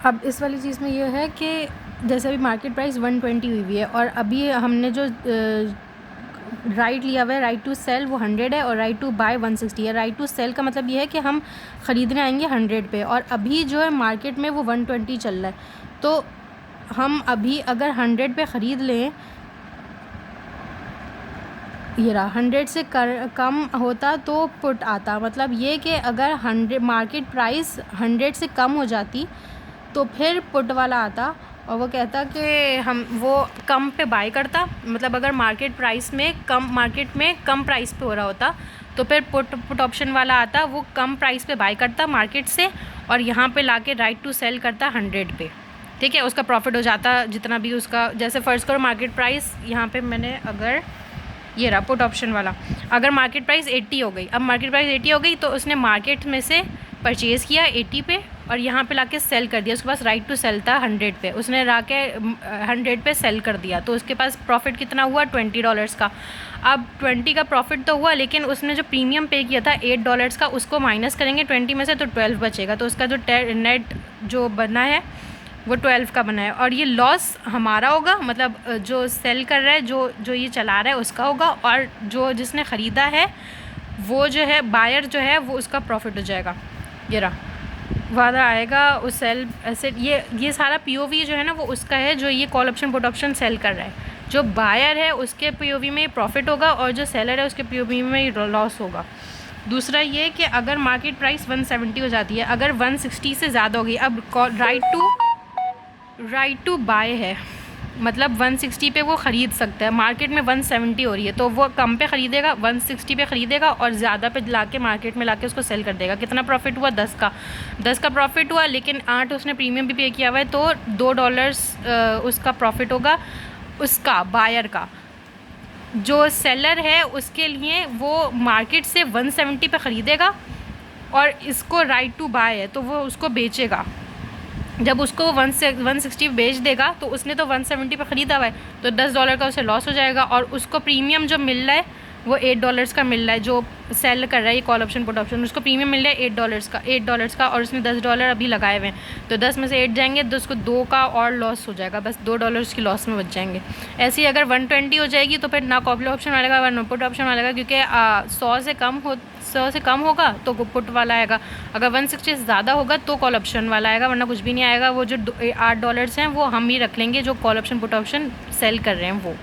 अब इस वाली चीज़ में ये है कि जैसे अभी मार्केट प्राइस 120 हुई है और अभी हमने जो राइट लिया हुआ है, राइट टू सेल वो 100 है और राइट टू बाय 160 है। राइट टू सेल का मतलब ये है कि हम ख़रीदने आएंगे 100 पे और अभी जो है मार्केट में वो 120 चल रहा है। तो हम अभी अगर 100 पे ख़रीद लें, ये रहा 100 से कम होता तो पुट आता। मतलब ये कि अगर 100 मार्केट प्राइस 100 से कम हो जाती तो फिर पुट वाला आता और वो कहता कि हम वो कम पे बाय करता। मतलब अगर मार्केट में कम प्राइस पे हो रहा होता तो फिर पुट ऑप्शन वाला आता, वो कम प्राइस पे बाय करता मार्केट से और यहाँ पे लाके राइट टू सेल करता 100 पे। ठीक है, उसका प्रॉफिट हो जाता जितना भी उसका। जैसे फ़र्ज़ करो मार्केट प्राइस यहाँ पे मैंने अगर ये रहा पुट ऑप्शन वाला, अगर मार्केट प्राइस 80 हो गई, अब मार्केट प्राइस 80 हो गई तो उसने मार्केट में से परचेज़ किया 80 पे और यहाँ पे लाके सेल कर दिया। उसके पास राइट टू सेल था 100 पे, उसने लाके 100 पे सेल कर दिया तो उसके पास प्रॉफिट कितना हुआ $20 का। अब 20 का प्रॉफिट तो हुआ, लेकिन उसने जो प्रीमियम पे किया था $8 का, उसको माइनस करेंगे 20 में से तो 12 बचेगा। तो उसका जो नेट जो बना है वो 12 का बना है और ये लॉस हमारा होगा। मतलब जो सेल कर रहा है, जो ये चला रहा है उसका होगा और जो जिसने ख़रीदा है वो जो है बायर जो है वो उसका प्रॉफिट हो जाएगा। ये रहा वादा आएगा उस सेल एसेट। ये सारा पीओवी जो है ना वो उसका है जो ये call option put option sell कर रहा है। जो बायर है उसके पीओवी में प्रॉफिट होगा और जो सेलर है उसके पीओवी में लॉस होगा। दूसरा ये कि अगर मार्केट प्राइस 170 हो जाती है, अगर 160 से ज़्यादा होगी, अब राइट टू बाय है मतलब 160 पे वो ख़रीद सकता है। मार्केट में 170 हो रही है तो वो कम पे ख़रीदेगा, 160 पे ख़रीदेगा और ज़्यादा पे लाके मार्केट में लाके उसको सेल कर देगा। कितना प्रॉफिट हुआ? 10 का प्रॉफिट हुआ, लेकिन 8 उसने प्रीमियम भी पे किया हुआ है तो $2 उसका प्रॉफिट होगा उसका बायर का। जो सेलर है उसके लिए वो मार्केट से 170 पे ख़रीदेगा और इसको राइट टू बाय है तो वो उसको बेचेगा। जब उसको 160 बेच देगा तो उसने तो 170 पे ख़रीदा हुआ है तो $10 का उसे लॉस हो जाएगा और उसको प्रीमियम जो मिल रहा है वो $8 का मिल रहा है। जो सेल कर रहा है ये कॉल ऑप्शन पुट ऑप्शन, उसको प्रीमियम मिल रहा है $8 का और उसने $10 अभी लगाए हुए हैं तो 10 में से 8 जाएंगे तो उसको 2 का और लॉस हो जाएगा, बस $2 की लॉस में बच जाएंगे। ऐसे ही अगर 120 हो जाएगी तो फिर ना कॉल ऑप्शन वालेगा ना पुट ऑप्शन वालेगा, क्योंकि 100 से कम होगा तो पुट वाला आएगा, अगर 160 से ज़्यादा होगा तो कॉल ऑप्शन वाला आएगा, वरना कुछ भी नहीं आएगा। वो जो $8 हैं वो हम ही रख लेंगे जो call option put option sell कर रहे हैं वो।